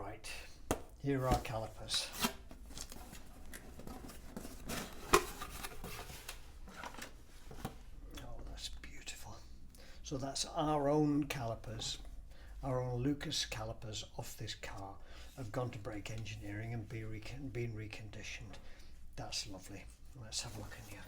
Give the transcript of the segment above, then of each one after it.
Right, here are our calipers. Oh, that's beautiful. So that's our own calipers, our own Lucas calipers off this car have gone to brake engineering and been reconditioned. That's lovely. Let's have a look in here.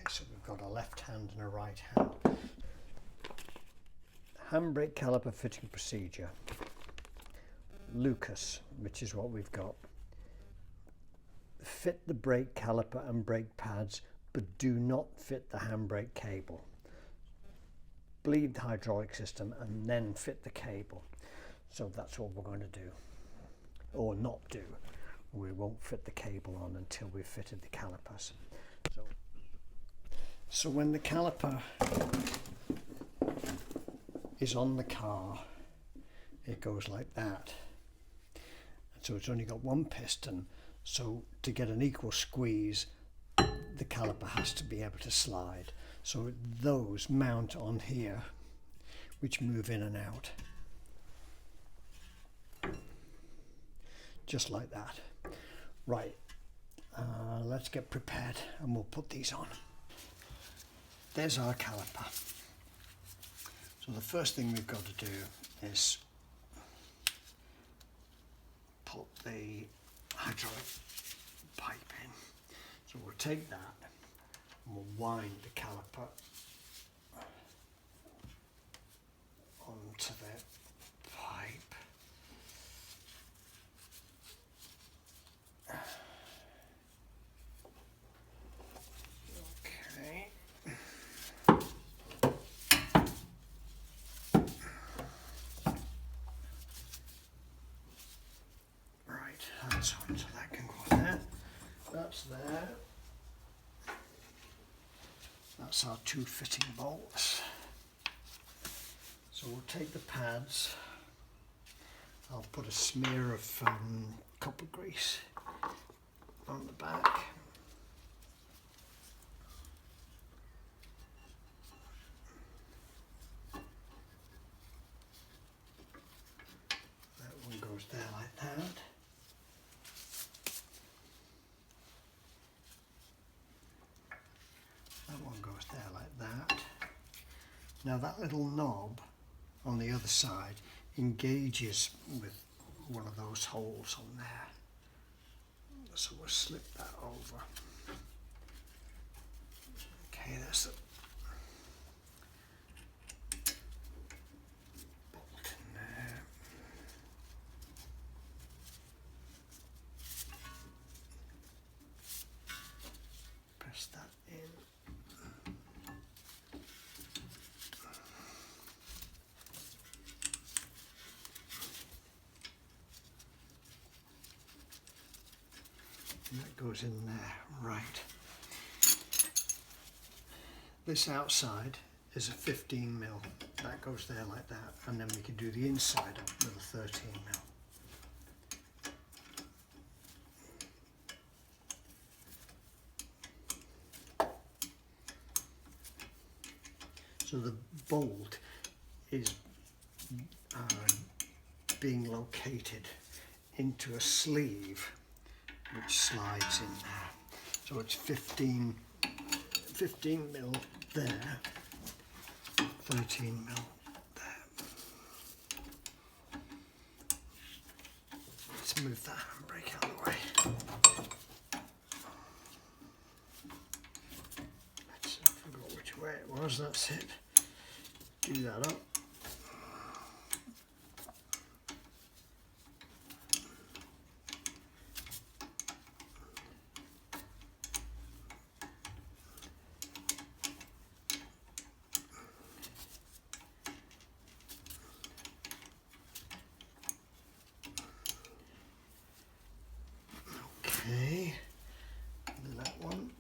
So we've got a left hand and a right hand. Handbrake caliper fitting procedure. Lucas, which is what we've got. Fit the brake caliper and brake pads, but do not fit the handbrake cable. Bleed the hydraulic system and then fit the cable. So that's what we're going to do. Or not do. We won't fit the cable on until we've fitted the calipers. So when the caliper is on the car, it goes like that. So it's only got one piston, so to get an equal squeeze, the caliper has to be able to slide. So those mount on here, which move in and out. Just like that. Right, let's get prepared and we'll put these on. There's our caliper. So the first thing we've got to do is put the hydraulic pipe in. So we'll take that and we'll wind the caliper onto the pipe. Okay. That's on, so that can go there. That's there. That's our two fitting bolts. So we'll take the pads. I'll put a smear of copper grease on the back. That one goes there like that. That one goes there like that. Now that little knob on the other side engages with one of those holes on there. So we'll slip that over. Okay, that's the bolt in there. Press that in. And that goes in there, right. This outside is a 15mm. That goes there like that, and then we can do the inside with a 13mm. So the bolt is being located into a sleeve which slides in there. So it's 15mm there, 13mm there. Let's move that handbrake out of the way. I forgot which way it was, that's it. Do that up. Okay, that one.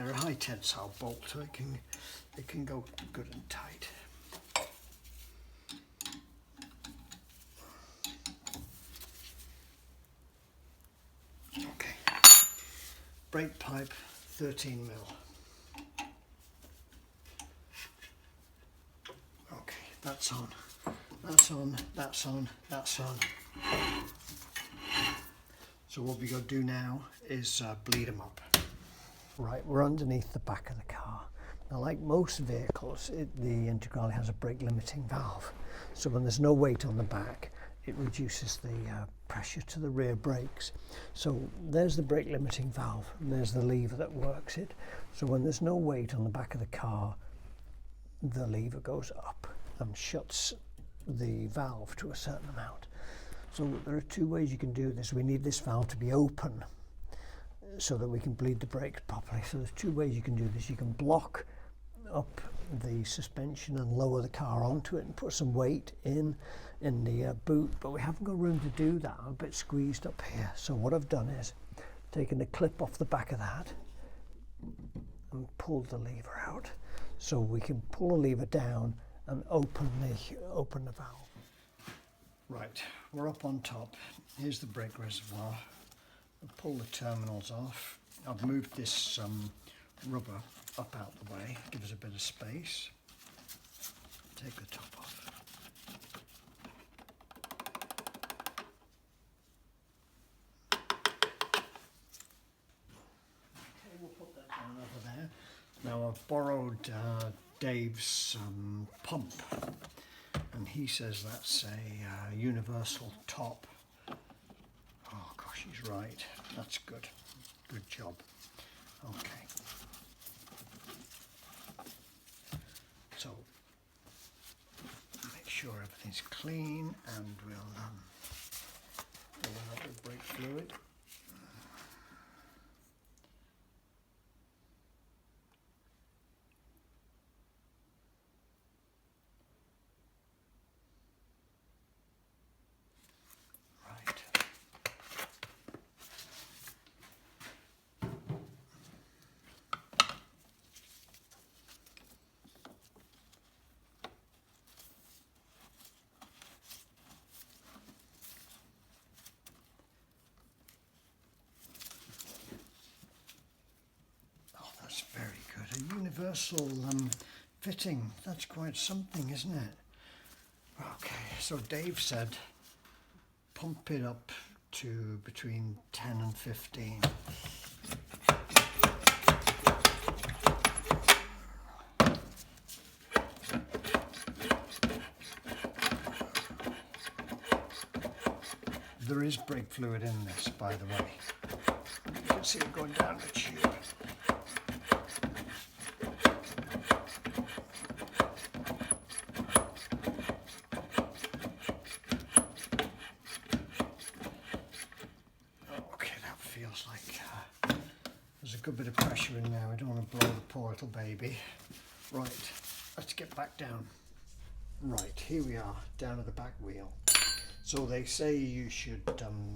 they're a high tensile bolt, so it can go good and tight. Okay, brake pipe 13 mil. Okay, that's on, that's on, that's on, that's on. So what we got to do now is bleed them up. Right, we're underneath the back of the car. Now, like most vehicles, the Integrale has a brake limiting valve. So when there's no weight on the back, it reduces the pressure to the rear brakes. So there's the brake limiting valve, and there's the lever that works it. So when there's no weight on the back of the car, the lever goes up and shuts the valve to a certain amount. So there are two ways you can do this. We need this valve to be open so that we can bleed the brakes properly. So there's two ways you can do this. You can block up the suspension and lower the car onto it and put some weight in the boot, but we haven't got room to do that. I'm a bit squeezed up here. So what I've done is taken the clip off the back of that and pulled the lever out. So we can pull the lever down and open the valve. Right, we're up on top. Here's the brake reservoir. I'll pull the terminals off. I've moved this rubber up out the way, give us a bit of space. Take the top off. Okay, we'll put that down over there. Now I've borrowed Dave's pump, and he says that's a universal top. Oh gosh, he's right. That's good. Good job. Okay. So make sure everything's clean, and we'll add the brake fluid. Very good. A universal fitting. That's quite something, isn't it? Okay, so Dave said pump it up to between 10 and 15. There is brake fluid in this, by the way. You can see it going down the tube. Feels like there's a good bit of pressure in there. I don't want to blow the poor little baby. Right, let's get back down. Right, here we are, down at the back wheel. So they say you should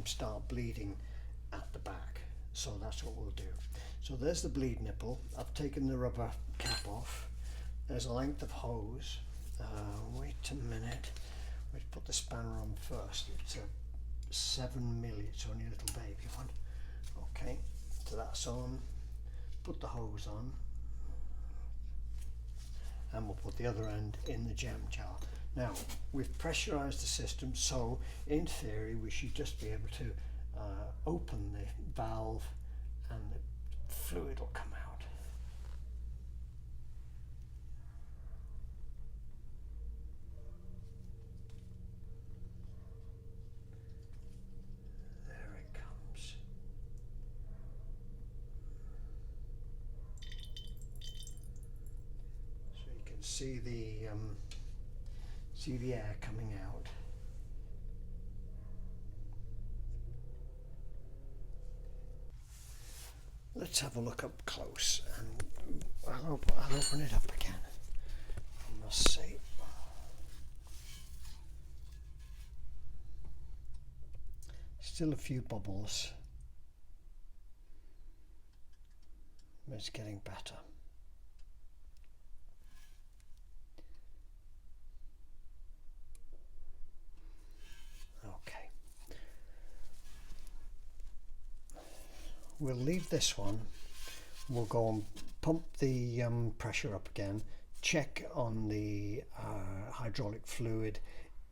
start bleeding at the back. So that's what we'll do. So there's the bleed nipple. I've taken the rubber cap off. There's a length of hose. Wait a minute. Let's put the spanner on first. It's a 7 milli. It's only a little baby one. Okay, so that's on. Put the hose on, and we'll put the other end in the jam jar. Now, we've pressurized the system, so in theory we should just be able to open the valve and the fluid will come out. There it comes. So you can see the air coming out. Let's have a look up close, and I'll open it up again. I must say, still a few bubbles. It's getting better. Okay. We'll leave this one. We'll go and pump the pressure up again, check on the hydraulic fluid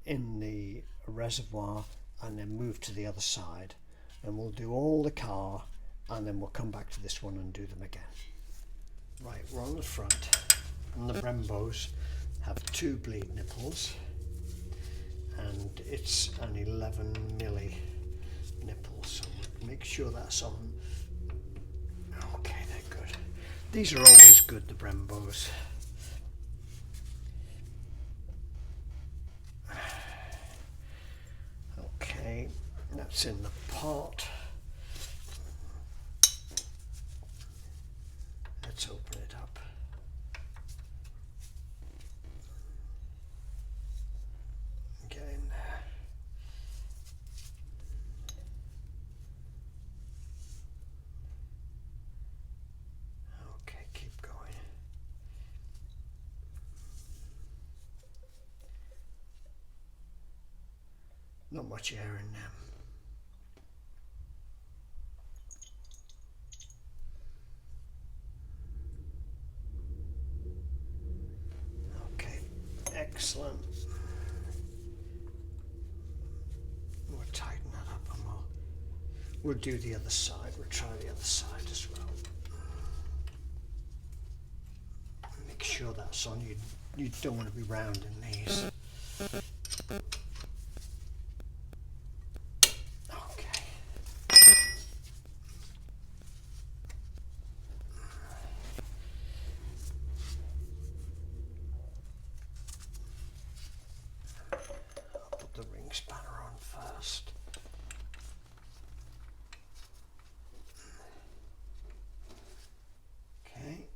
in the reservoir, and then move to the other side. And we'll do all the car, and then we'll come back to this one and do them again. Right, we're on the front, and the Brembos have 2 bleed nipples, and it's an 11 milli nipple, so we'll make sure that's on. Okay, they're good. These are always good, the Brembos. Okay, that's in the pot. Let's open it up. Get in there. Okay, keep going. Not much air in them. Okay, excellent. We'll tighten that up, and we'll do the other side. We'll try the other side as well. Make sure that's on. You don't want to be rounding these. The ring spanner on first. Okay.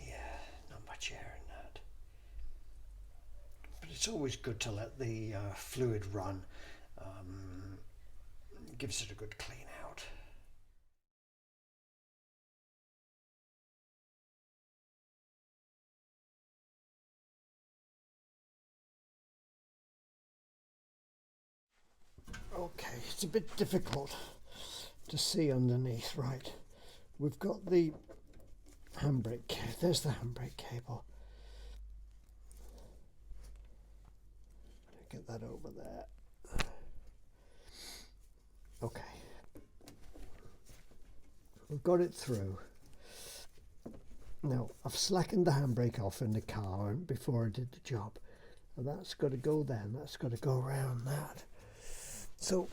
Yeah, not much air in that. But it's always good to let the fluid run. Gives it a good clean out. Okay, it's a bit difficult to see underneath. Right, we've got the handbrake. There's the handbrake cable. Get that over there. Okay, we've got it through. Now I've slackened the handbrake off in the car before I did the job, and that's got to go there, and that's got to go around that. So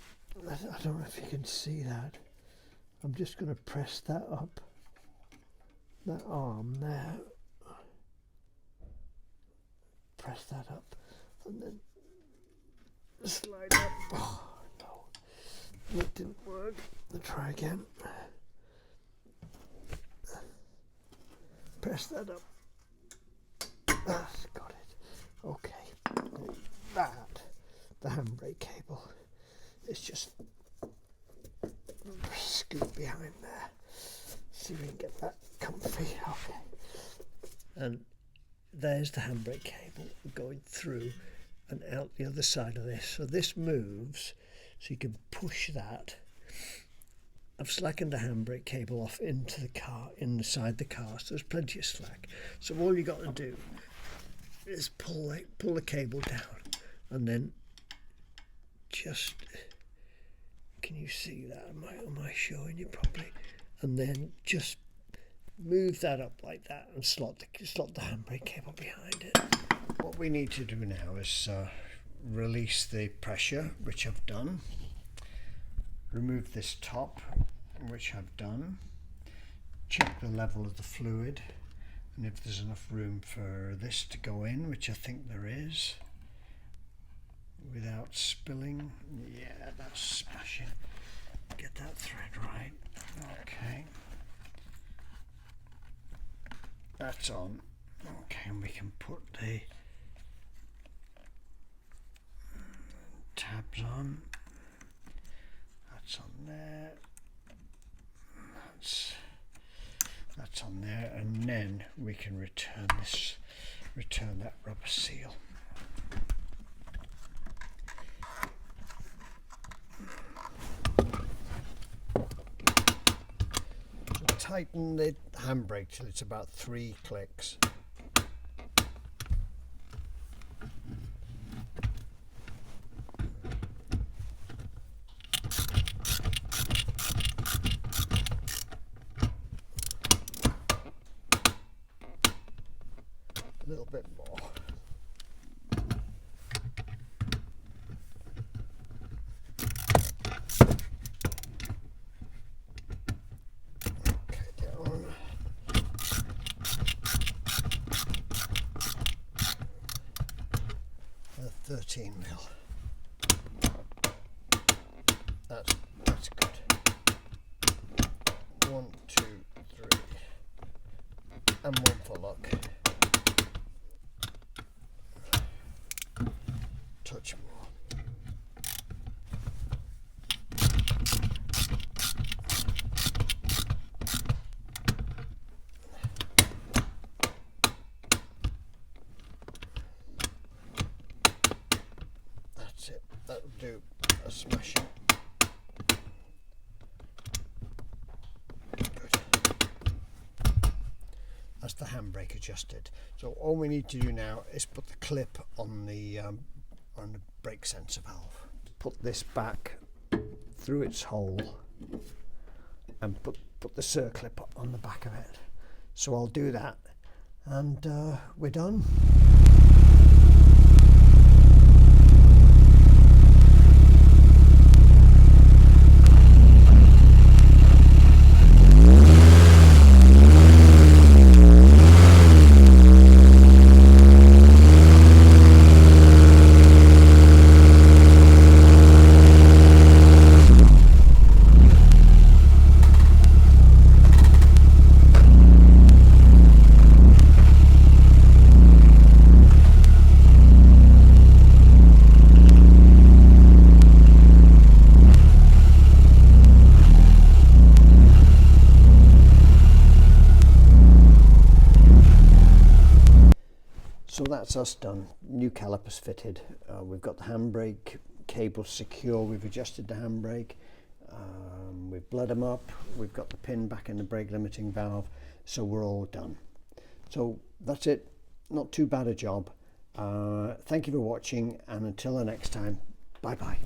I don't know if you can see that. I'm just going to press that up, that arm there. Press that up, and then slide up. Oh no, that didn't work. I'll try again. Press that up. That's got it. Okay. That, the handbrake cable, is just scoot behind there. See if we can get that comfy. Okay. And there's the handbrake cable going through and out the other side of this. So this moves, so you can push that. I've slackened the handbrake cable off into the car, inside the car, so there's plenty of slack. So all you got to do is pull the cable down, and then just, can you see that? Am I showing you properly? And then just move that up like that and slot the handbrake cable behind it. What we need to do now is release the pressure, which I've done. Remove this top, which I've done. Check the level of the fluid, and if there's enough room for this to go in, which I think there is, without spilling. Yeah, that's smashing. Get that thread right. Okay. that's on. Okay, and we can put the tabs on. That's on there. That's on there, and then we can return that rubber seal. So tighten the handbrake till it's about 3 clicks. A little bit more. Okay, down. A 13 mil. That's good. 1, 2, 3, and 1 for luck. Touch more. That's it. That'll do a smashing. Good. That's the handbrake adjusted. So all we need to do now is put the clip on the brake sensor valve. Put this back through its hole and put the circlip on the back of it. So I'll do that, and we're done. So that's us done. New calipers fitted. We've got the handbrake cable secure. We've adjusted the handbrake. We've blood them up. We've got the pin back in the brake limiting valve. So we're all done. So that's it. Not too bad a job. Thank you for watching, and until the next time, bye bye.